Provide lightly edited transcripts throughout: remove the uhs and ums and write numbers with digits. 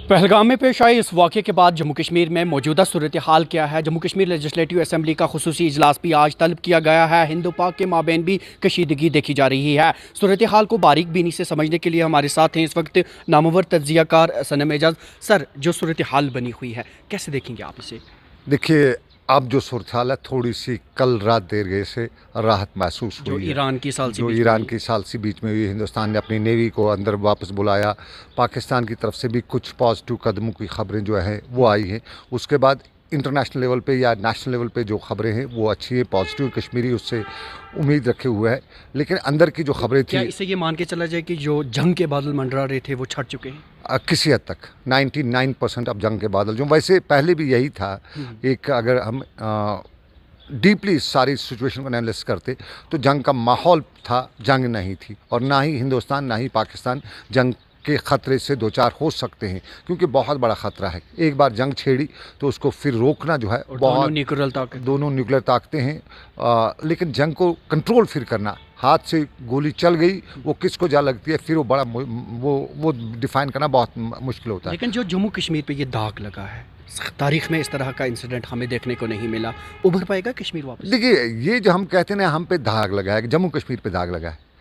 पहलगाम में पेश आए इस वाक़े के बाद जम्मू कश्मीर में मौजूदा सूरत हाल क्या है। जम्मू कश्मीर लेजिस्लेटिव असम्बली का खुसूसी इजलास भी आज तलब किया गया है। हिंदू पाक के माबेन भी कशीदगी देखी जा रही है। सूरत हाल को बारीक बीनी से समझने के लिए हमारे साथ हैं इस वक्त नामवर तज्जियाकार सनम एजाज। सर, जो सूरत हाल बनी हुई है कैसे देखेंगे आप इसे? देखिए, अब जो सूरत हाल है थोड़ी सी कल रात देर गए से राहत महसूस हुई है। ईरान की साल जो ईरान की सालसी बीच में हुई, हिंदुस्तान ने अपनी नेवी को अंदर वापस बुलाया, पाकिस्तान की तरफ से भी कुछ पॉजिटिव कदमों की खबरें जो हैं वो आई हैं। उसके बाद इंटरनेशनल लेवल पे या नेशनल लेवल पे जो खबरें हैं वो अच्छी है, पॉजिटिव कश्मीरी उससे उम्मीद रखे हुए है। लेकिन अंदर की जो खबरें थी, क्या इससे ये मान के चला जाए कि जो जंग के बादल मंडरा रहे थे वो छट चुके हैं? किसी हद तक 99% अब जंग के बादल, जो वैसे पहले भी यही था। एक अगर हम डीपली सारी सिचुएशन को एनालिसिस करते तो जंग का माहौल था, जंग नहीं थी। और ना ही हिंदुस्तान ना ही पाकिस्तान जंग के ख़तरे से दो चार हो सकते हैं, क्योंकि बहुत बड़ा ख़तरा है। एक बार जंग छेड़ी तो उसको फिर रोकना जो है बहुत, दोनों न्यूक्लियर ताकतें हैं। लेकिन जंग को कंट्रोल फिर करना, हाथ से गोली चल गई वो किसको जा लगती है फिर वो बड़ा वो डिफ़ाइन करना बहुत मुश्किल होता है। लेकिन जो जम्मू कश्मीर पे ये दाग लगा है, तारीख में इस तरह का इंसिडेंट हमें देखने को नहीं मिला, उभर पाएगा कश्मीर वापस? देखिए, ये जो हम कहते हैं ना हम पे दाग लगा है, जम्मू कश्मीर पे दाग लगा है।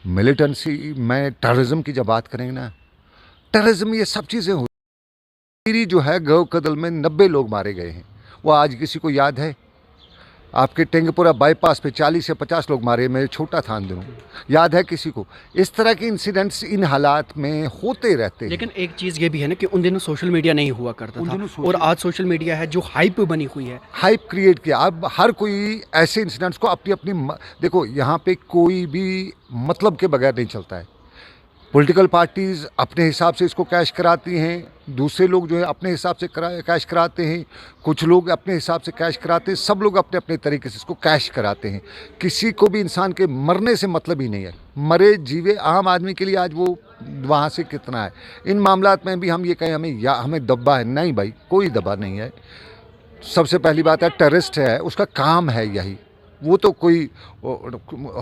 मिलिटेंसी में टेररिज्म की जब बात करेंगे ना, टेररिज्म ये सब चीज़ें हो, मेरी जो है गौ कदल में 90 लोग मारे गए हैं। वो आज किसी को याद है? आपके टेंगपुरा बाईपास पे 40 से 50 लोग मारे, मैं छोटा था उन दिनों, याद है किसी को? इस तरह के इंसिडेंट्स इन हालात में होते रहते हैं। लेकिन एक चीज़ ये भी है ना कि उन दिनों सोशल मीडिया नहीं हुआ करता था, और आज सोशल मीडिया है जो हाइप बनी हुई है, हाइप क्रिएट किया। अब हर कोई ऐसे इंसिडेंट्स को अपनी अपनी देखो, यहाँ पे कोई भी मतलब के बगैर नहीं चलता है। पॉलिटिकल पार्टीज़ अपने हिसाब से इसको कैश कराती हैं, दूसरे लोग जो है अपने हिसाब से कैश कराते हैं, कुछ लोग अपने हिसाब से कैश कराते हैं, सब लोग अपने अपने तरीके से इसको कैश कराते हैं। किसी को भी इंसान के मरने से मतलब ही नहीं है, मरे जीवे आम आदमी के लिए आज वो वहाँ से कितना है। इन मामलात में भी हम ये कहें हमें दबा है, नहीं भाई, कोई दबा नहीं है। सबसे पहली बात है, टेररिस्ट है, उसका काम है यही, वो तो कोई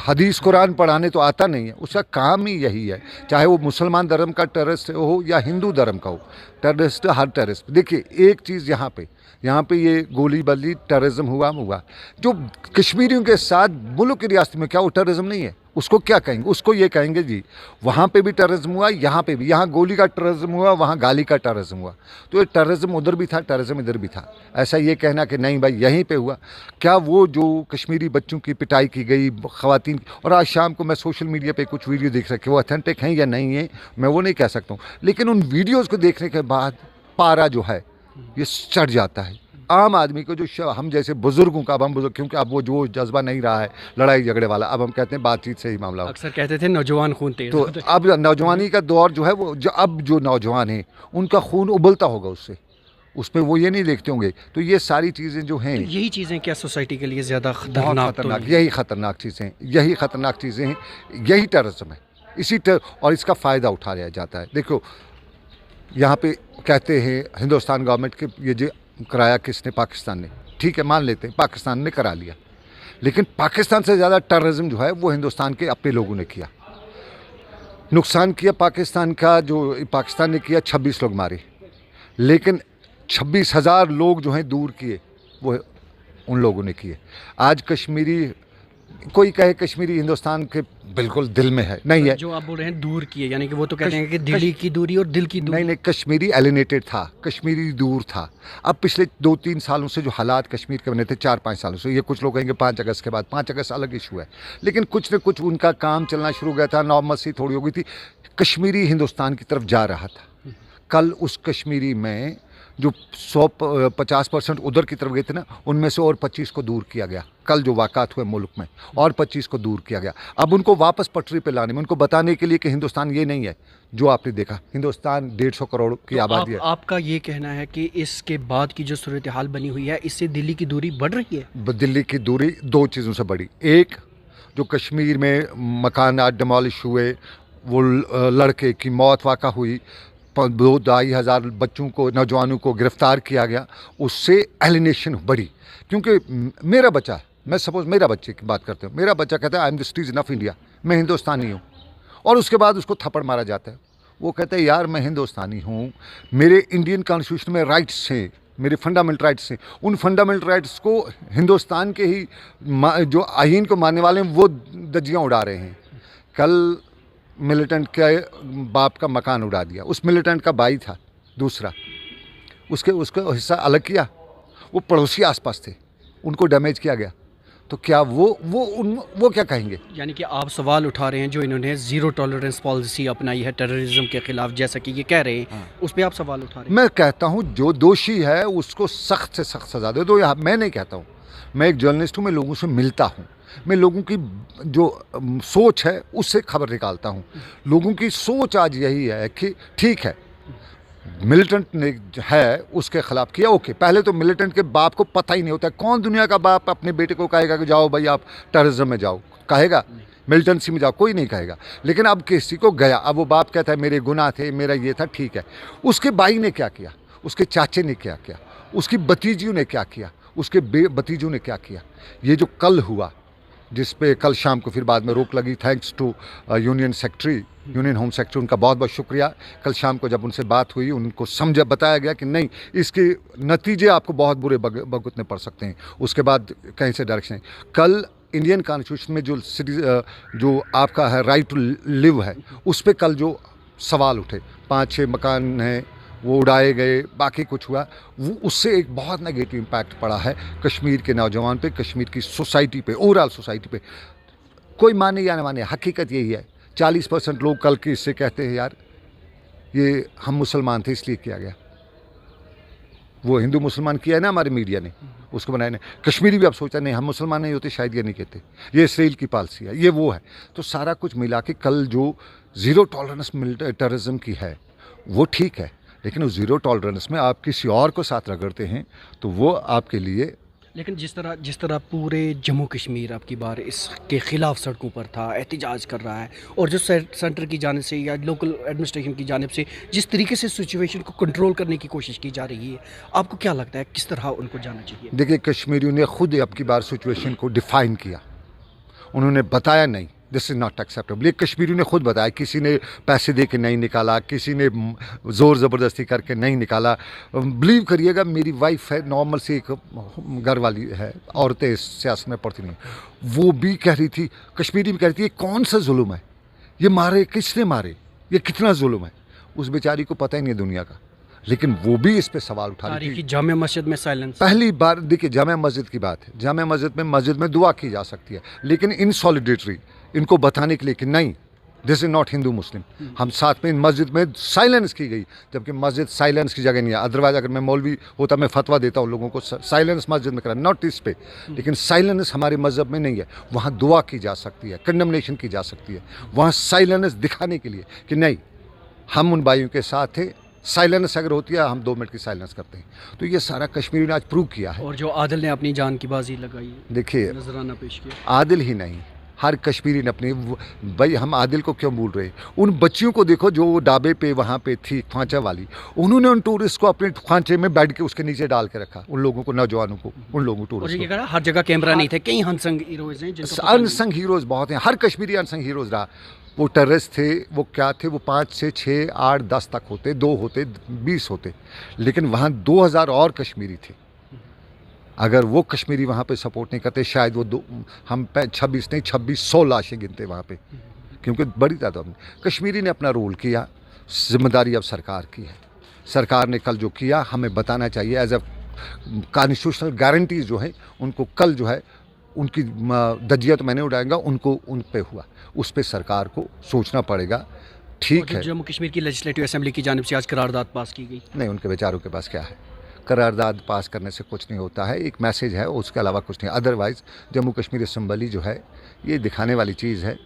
हदीस कुरान पढ़ाने तो आता नहीं है, उसका काम ही यही है। चाहे वो मुसलमान धर्म का टेररिस्ट हो या हिंदू धर्म का हो, टेररिस्ट हर टेररिस्ट। देखिए, एक चीज़ यहाँ पे ये गोली बल्ली टेररिज्म हुआ, जो कश्मीरियों के साथ मुल्क की रियासत में, क्या वो टेररिज्म नहीं है? उसको क्या कहेंगे? उसको ये कहेंगे जी वहाँ पे भी टेररिज्म हुआ, यहाँ पे भी, यहाँ गोली का टेररिज्म हुआ, वहाँ गाली का टेररिज्म हुआ। तो ये टेररिज्म उधर भी था, टेररिज्म इधर भी था। ऐसा ये कहना कि नहीं भाई यहीं पे हुआ, क्या वो जो कश्मीरी बच्चों की पिटाई की गई, ख़वातीन, और आज शाम को मैं सोशल मीडिया पे कुछ वीडियो देख सके, वो ऑथेंटिक हैं या नहीं है मैं वो नहीं कह सकता हूँ, लेकिन उन वीडियोज़ को देखने के बाद पारा जो है ये चढ़ जाता है आम आदमी को। जो हम जैसे बुजुर्गों का, अब हम बुजुर्ग, क्योंकि अब वो जो जज्बा नहीं रहा है लड़ाई झगड़े वाला, अब हम कहते हैं बातचीत से ही मामला हो। अक्सर कहते थे नौजवान खून तेज, तो अब नौजवानी का दौर जो है वो अब जो नौजवान है उनका खून उबलता होगा उससे, उसमें वो ये नहीं देखते होंगे। तो ये सारी चीज़ें जो हैं, तो यही चीज़ें क्या सोसाइटी के लिए ज़्यादा खतरनाक, यही खतरनाक चीज़ें हैं, यही टेररिज्म है। और इसका फ़ायदा उठा लिया जाता है। देखो, यहाँ पे कहते हैं हिंदुस्तान गवर्नमेंट के ये जो कराया किसने? पाकिस्तान ने। ठीक है, मान लेते हैं पाकिस्तान ने करा लिया, लेकिन पाकिस्तान से ज़्यादा टेररिज्म जो है वो हिंदुस्तान के अपने लोगों ने किया, नुकसान किया पाकिस्तान का। जो पाकिस्तान ने किया, 26 लोग मारे, लेकिन 26,000 लोग जो हैं दूर किए वो उन लोगों ने किए। आज कश्मीरी, कोई कहे कश्मीरी हिंदुस्तान के बिल्कुल दिल में है, नहीं है। जो आप बोल रहे हैं दूर की है, यानी कि वो तो कहते हैं कि दिल्ली की दूरी और दिल की दूरी। नहीं, कश्मीरी एलिनेटेड था, कश्मीरी दूर था। अब पिछले 2-3 सालों से जो हालात कश्मीर के बने थे, 4-5 सालों से, ये कुछ लोग कहेंगे 5 अगस्त के बाद, 5 अगस्त अलग इशू है, लेकिन कुछ न कुछ उनका काम चलना शुरू हो गया था, नौमसी थोड़ी हो गई थी, कश्मीरी हिंदुस्तान की तरफ जा रहा था। कल उस कश्मीरी में जो 150% उधर की तरफ गए थे ना, उनमें से और 25 को दूर किया गया। कल जो वाक़ात हुए मुल्क में, और 25 को दूर किया गया। अब उनको वापस पटरी पे लाने में, उनको बताने के लिए कि हिंदुस्तान ये नहीं है जो आपने देखा, हिंदुस्तान 150 करोड़ की आबादी है। आपका ये कहना है कि इसके बाद की जो सूरत हाल बनी हुई है, इससे दिल्ली की दूरी बढ़ रही है? दिल्ली की दूरी 2 चीज़ों से बढ़ी। एक, जो कश्मीर में मकान डिमोलिश हुए, वो लड़के की मौत वाक़ा हुई, 2-2.5 हज़ार बच्चों को, नौजवानों को गिरफ़्तार किया गया, उससे एलिनेशन बढ़ी। क्योंकि मेरा बच्चा, मैं सपोज़ मेरा बच्चे की बात करते हूँ, मेरा बच्चा कहता है I am the citizen of India, मैं हिंदुस्तानी हूँ, और उसके बाद उसको थप्पड़ मारा जाता है, वो कहता है यार मैं हिंदुस्तानी हूँ, मेरे इंडियन कॉन्स्टिट्यूशन में राइट्स हैं, मेरे फंडामेंटल राइट्स हैं, उन फंडामेंटल राइट्स को हिंदुस्तान के ही जो आइन को मानने वाले हैं वो धज्जियाँ उड़ा रहे हैं। कल मिलिटेंट के बाप का मकान उड़ा दिया, उस मिलिटेंट का भाई था दूसरा, उसका हिस्सा अलग किया, वो पड़ोसी आसपास थे, उनको डैमेज किया गया, तो क्या वो क्या कहेंगे? यानी कि आप सवाल उठा रहे हैं जो इन्होंने ज़ीरो टॉलरेंस पॉलिसी अपनाई है टेररिज्म के खिलाफ, जैसा कि ये कह रहे हैं, उस पर आप सवाल उठा रहे हैं। मैं कहता हूँ जो दोषी है उसको सख्त से सख्त सज़ा दे दो। या मैं नहीं कहता हूँ, मैं एक जर्नलिस्ट हूँ, मैं लोगों से मिलता हूँ, मैं लोगों की जो सोच है उससे खबर निकालता हूँ। लोगों की सोच आज यही है कि ठीक है मिलिटेंट ने है उसके ख़िलाफ़ किया, ओके। पहले तो मिलिटेंट के बाप को पता ही नहीं होता है, कौन दुनिया का बाप अपने बेटे को कहेगा कि जाओ भाई आप टेररिज्म में जाओ, कहेगा? मिलिटेंसी में जाओ, कोई नहीं कहेगा। लेकिन अब किसी को गया, अब वो बाप कहता है मेरे गुनाह थे, मेरा ये था, ठीक है। उसके भाई ने क्या किया, उसके चाचे ने क्या किया, उसकी भतीजियों ने क्या किया, उसके भतीजों ने क्या किया? ये जो कल हुआ, जिस पे कल शाम को फिर बाद में रोक लगी, thanks to union home secretary, उनका बहुत बहुत शुक्रिया। कल शाम को जब उनसे बात हुई, उनको बताया गया कि नहीं, इसके नतीजे आपको बहुत बुरे भुगतने पड़ सकते हैं। उसके बाद कहीं से डायरेक्शन कल इंडियन कॉन्स्टिट्यूशन में जो आपका है राइट टू लिव है, उस पर कल जो सवाल उठे, 5-6 मकान हैं वो उड़ाए गए, बाकी कुछ हुआ, वो उससे एक बहुत नेगेटिव इम्पैक्ट पड़ा है कश्मीर के नौजवान पे, कश्मीर की सोसाइटी पे, ओवरऑल सोसाइटी पे। कोई माने या ना माने, हकीकत यही है। 40% लोग कल के इससे कहते हैं यार ये हम मुसलमान थे इसलिए किया गया, वो हिंदू मुसलमान किया है ना हमारे मीडिया ने, उसको बनाया नहीं। कश्मीरी भी अब सोचता नहीं हम मुसलमान नहीं होते शायद ये नहीं कहते, ये इसराइल की पॉलिसी है, ये वो है। तो सारा कुछ मिला के कल जो ज़ीरो टॉलरेंस टेररिज्म की है वो ठीक है, लेकिन उस ज़ीरो टॉलरेंस में आप किसी और को साथ रगड़ते हैं तो वो आपके लिए। लेकिन जिस तरह पूरे जम्मू कश्मीर आपकी बार इसके ख़िलाफ़ सड़कों पर था, एहतजाज कर रहा है, और जो सेंटर की जानिब से या लोकल एडमिनिस्ट्रेशन की जानिब से जिस तरीके से सिचुएशन को कंट्रोल करने की कोशिश की जा रही है, आपको क्या लगता है किस तरह उनको जाना चाहिए? देखिए, कश्मीरियों ने खुद आपकी बार सिचुएशन को डिफ़ाइन किया, उन्होंने बताया नहीं दिस इज़ नॉट एक्सेप्टेबल। ये कश्मीरियों ने खुद बताया, किसी ने पैसे दे के नहीं निकाला, किसी ने ज़ोर ज़बरदस्ती करके नहीं निकाला। बिलीव करिएगा, मेरी वाइफ है, नॉर्मल से एक घर वाली है, औरतें सियासत में पढ़ती नहीं, वो भी कह रही थी, कश्मीरी भी कह रही थी, ये कौन सा जुल्म है, ये मारे किसने मारे, ये कितना जुल्म है। उस बेचारी को पता ही नहीं है दुनिया का, लेकिन वो भी इस पे सवाल उठा रही थी। जामिया मस्जिद में साइलेंस, पहली बार देखिए, जामिया मस्जिद की बात है, जामिया मस्जिद में दुआ की जा सकती है, लेकिन इन सॉलिडेटरी इनको बताने के लिए कि नहीं दिस इज़ नॉट हिंदू मुस्लिम, हम साथ में इन मस्जिद में साइलेंस की गई, जबकि मस्जिद साइलेंस की जगह नहीं है। अदरवाइज अगर मैं मौलवी होता, मैं फतवा देता हूँ लोगों को साइलेंस मस्जिद में करा, नॉट इस पे, लेकिन साइलेंस हमारे मज़हब में नहीं है। वहाँ दुआ की जा सकती है, कंडमनेशन की जा सकती है, वहाँ साइलेंस दिखाने के लिए कि नहीं हम उन भाइयों के साथ थे। साइलेंस अगर होती है, हम 2 मिनट की साइलेंस करते हैं। तो ये सारा कश्मीरी ने आज प्रूव किया है। और जो आदिल ने अपनी जान की बाजी लगाई, देखिए नजराना पेश किया, आदिल ही नहीं, हर कश्मीरी ने अपनी, भाई हम आदिल को क्यों भूल रहे, उन बच्चियों को देखो जो ढाबे पे वहाँ पे थी खांचा वाली, उन्होंने उन टूरिस्ट को अपने खांचे में बैठ के उसके नीचे डाल के रखा, उन लोगों को, नौजवानों को, उन लोगों टूरिस्ट को। हर जगह कैमरा नहीं थे, कई अनसंग हीरोज हैं, अनसंग हीरोज बहुत हैं, हर कश्मीरी अनसंग हीरोज रहा। वो टेररिस्ट थे, वो क्या थे, वो 5 से 6 8 10 तक होते, 2 होते, 20 होते, लेकिन वहाँ 2000 और कश्मीरी थे। अगर वो कश्मीरी वहाँ पे सपोर्ट नहीं करते, शायद वो हम 26 नहीं 2600 लाशें गिनते वहाँ पे, क्योंकि बड़ी तादाद में कश्मीरी ने अपना रोल किया। जिम्मेदारी अब सरकार की है, सरकार ने कल जो किया हमें बताना चाहिए एज अ कॉन्स्टिट्यूशनल गारंटीज जो है उनको, कल जो है उनकी धज्जियाँ तो मैंने उड़ाएंगा, उनको उन पे हुआ, उस पर सरकार को सोचना पड़ेगा। ठीक है, जम्मू कश्मीर की लेजिस्लेटिव असेंबली की जानिब से आज करारदाद पास की गई, नहीं उनके बेचारों के पास क्या है, करारदाद पास करने से कुछ नहीं होता है, एक मैसेज है, उसके अलावा कुछ नहीं। अदरवाइज़ जम्मू कश्मीर असेंबली जो है ये दिखाने वाली चीज़ है,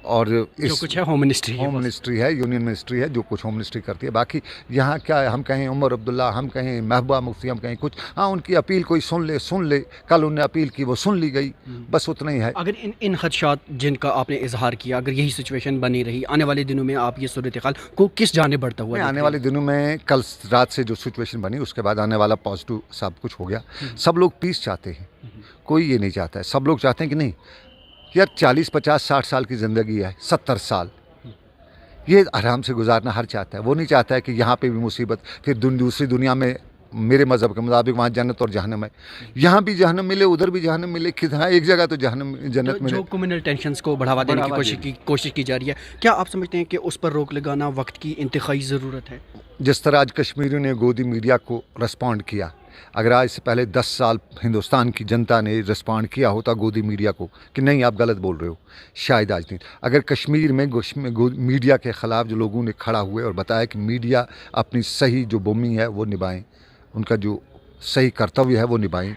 और जो कुछ है होम मिनिस्ट्री है, यूनियन मिनिस्ट्री है, जो कुछ होम मिनिस्ट्री करती है। बाकी यहाँ क्या है, हम कहें उमर अब्दुल्ला, हम कहें महबूबा मुफ्ती, हम कहें कुछ, हाँ उनकी अपील कोई सुन ले, कल उन्होंने अपील की, वो सुन ली गई, बस उतना ही है। अगर इन खदशात जिनका आपने इजहार किया, अगर यही सिचुएशन बनी रही, आने वाले दिनों में आप ये सूरत हाल को किस जाने बढ़ता हुआ? आने वाले दिनों में, कल रात से जो सिचुएशन बनी उसके बाद आने वाला पॉजिटिव सब कुछ हो गया। सब लोग पीस चाहते हैं, कोई ये नहीं चाहता है, सब लोग चाहते हैं कि नहीं यार 40 50 60 साल की ज़िंदगी है, 70 साल, ये आराम से गुजारना हर चाहता है। वो नहीं चाहता है कि यहाँ पे भी मुसीबत, फिर दूसरी दुनिया में मेरे मज़हब के मुताबिक वहाँ जन्नत और जहन्नम है। यहाँ भी जहन्नम मिले, उधर भी जहन्नम मिले, कितना एक जगह तो जहन्नम जन्नत मिले। जो कम्युनल टेंशन्स को बढ़ावा देने की कोशिश की जा रही है, क्या आप समझते हैं कि उस पर रोक लगाना वक्त की इंतहाई ज़रूरत है? जिस तरह आज कश्मीरियों ने गोदी मीडिया को रिस्पॉन्ड किया, अगर आज से पहले 10 साल हिंदुस्तान की जनता ने रिस्पॉन्ड किया होता गोदी मीडिया को कि नहीं आप गलत बोल रहे हो, शायद आज नहीं। अगर कश्मीर में मीडिया के ख़िलाफ़ जो लोगों ने खड़ा हुए और बताया कि मीडिया अपनी सही जो भूमि है वो निभाएं, उनका जो सही कर्तव्य है वो निभाएं,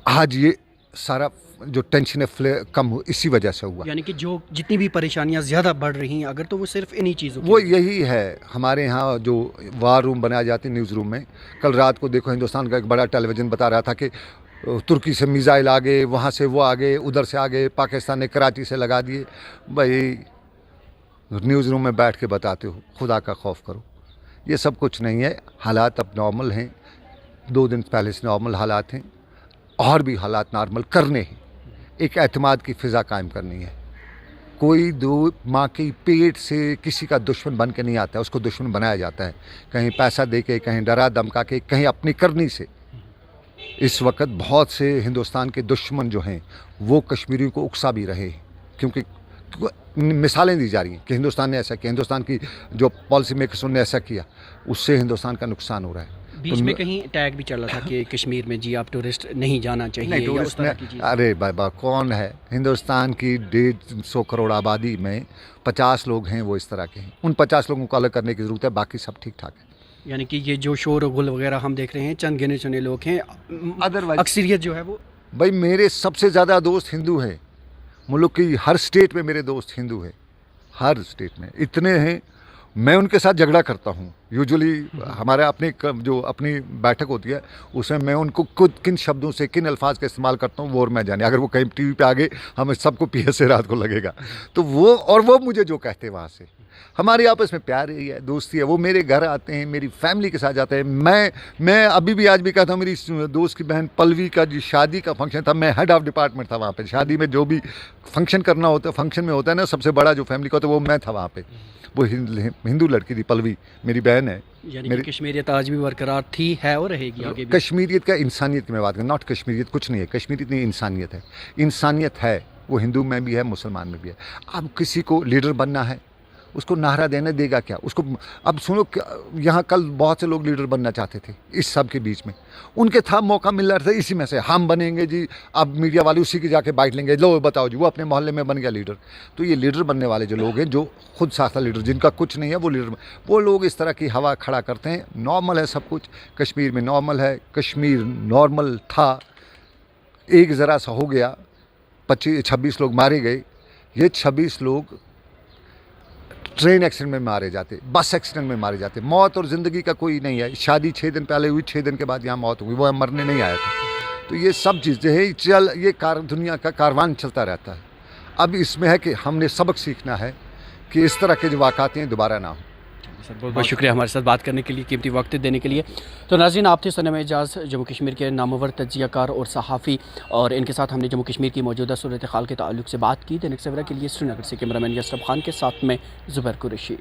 आज ये सारा जो टेंशन है कम हो, इसी वजह से हुआ। यानी कि जो जितनी भी परेशानियां ज़्यादा बढ़ रही हैं, अगर तो वो सिर्फ इन्हीं चीज़ों वो यही है। हमारे यहाँ जो वार रूम बनाए जाते हैं न्यूज़ रूम में, कल रात को देखो हिंदुस्तान का एक बड़ा टेलीविज़न बता रहा था कि तुर्की से मिसाइल आ गए, वहाँ से वो आ गए, उधर से आ गए, पाकिस्तान ने कराची से लगा दिए। भाई न्यूज़ रूम में बैठ के बताते हो, खुदा का खौफ करो। ये सब कुछ नहीं है, हालात अब नॉर्मल हैं, 2 दिन पहले से नॉर्मल हालात हैं, और भी हालात नॉर्मल करने हैं। एक एतमाद की फ़िज़ा कायम करनी है। कोई दो माँ के पेट से किसी का दुश्मन बन के नहीं आता है, उसको दुश्मन बनाया जाता है, कहीं पैसा दे के, कहीं डरा धमका के, कहीं अपनी करनी से। इस वक्त बहुत से हिंदुस्तान के दुश्मन जो हैं वो कश्मीरियों को उकसा भी रहे हैं, क्योंकि मिसालें दी जा रही हैं कि हिंदुस्तान ने ऐसा किया, हिंदुस्तान की जो पॉलिसी मेकर्स ने ऐसा किया, उससे हिंदुस्तान का नुकसान हो रहा है। बीच में कहीं टैग भी चल रहा था कि कश्मीर में जी आप टूरिस्ट नहीं जाना चाहिए, नहीं, या उस तरह की चीज़। अरे बाबा कौन है हिंदुस्तान की 150 करोड़ आबादी में 50 लोग हैं वो इस तरह के हैं। उन 50 लोगों को अलग करने की ज़रूरत है, बाकी सब ठीक ठाक है। यानी कि ये जो शोर गुल वगैरह हम देख रहे हैं, चंद गिने चुने लोग हैं, अदरवाइज अक्सरियत जो है वो। भाई मेरे सबसे ज़्यादा दोस्त हिंदू हैं, मुल्क की हर स्टेट में मेरे दोस्त हिंदू हैं, हर स्टेट में इतने हैं। मैं उनके साथ झगड़ा करता हूँ यूजुअली। हमारे जो अपनी बैठक होती है उसमें मैं उनको खुद किन शब्दों से, किन अल्फाज का इस्तेमाल करता हूँ वो और मैं जाने। अगर वो कहीं टीवी पे आ गए, हमें सबको पीएस से रात को लगेगा। तो वो मुझे जो कहते हैं वहाँ से हमारे आपस में प्यार ही है, दोस्ती है। वो मेरे घर आते हैं, मेरी फैमिली के साथ जाते हैं। मैं अभी भी आज भी कहता हूँ, मेरी दोस्त की बहन पल्लवी का जो शादी का फंक्शन था, मैं हेड ऑफ डिपार्टमेंट था वहाँ पे। शादी में जो भी फंक्शन करना होता है, फंक्शन में होता है ना, सबसे बड़ा जो फैमिली का होता है वो मैं था वहाँ पे। वो हिंदू लड़की थी, पल्लवी मेरी बहन है। यानी कि कश्मीरियत आज भी बरकरार थी, है और रहेगी आगे भी। कश्मीरियत का इंसानियत की मैं बात करूँ, नॉट कश्मीरियत कुछ नहीं है, कश्मीरियत नहीं, इंसानियत है। इंसानियत है, वो हिंदू में भी है, मुसलमान में भी है। अब किसी को लीडर बनना है, उसको नारा देने देगा क्या उसको। अब सुनो, यहाँ कल बहुत से लोग लीडर बनना चाहते थे इस सब के बीच में, उनके था मौका मिल रहा था, इसी में से हम बनेंगे जी। अब मीडिया वाले उसी की जाके बाइट लेंगे, लो बताओ जी वो अपने मोहल्ले में बन गया लीडर। तो ये लीडर बनने वाले जो लोग हैं, जो खुद साथा लीडर, जिनका कुछ नहीं है वो लीडर, वो लोग इस तरह की हवा खड़ा करते हैं। नॉर्मल है सब कुछ, कश्मीर में नॉर्मल है। कश्मीर नॉर्मल था, एक ज़रा सा हो गया, 26 लोग मारे गए। ये 26 लोग ट्रेन एक्सीडेंट में मारे जाते, बस एक्सीडेंट में मारे जाते। मौत और ज़िंदगी का कोई नहीं है। शादी 6 दिन पहले हुई, 6 दिन के बाद यहाँ मौत हुई, वो मरने नहीं आया था। तो ये सब चीज़ें हैं, ये दुनिया का कारवान चलता रहता है। अब इसमें है कि हमने सबक सीखना है कि इस तरह के जो वाक़ात हैं दोबारा ना हो। सर बहुत बहुत शुक्रिया हमारे साथ बात करने के लिए, कीमती वक्त देने के लिए। तो नाज़रीन, आप थे सनम एजाज़, जम्मू कश्मीर के नामवर तज्ज़ियाकार और सहाफ़ी, और इनके साथ हमने जम्मू कश्मीर की मौजूदा सूरत हाल के ताल्लुक से बात की। दैनिक सवेरा के लिए श्रीनगर से कैमरामैन यसरब खान के साथ में ज़ुबैर कुरैशी।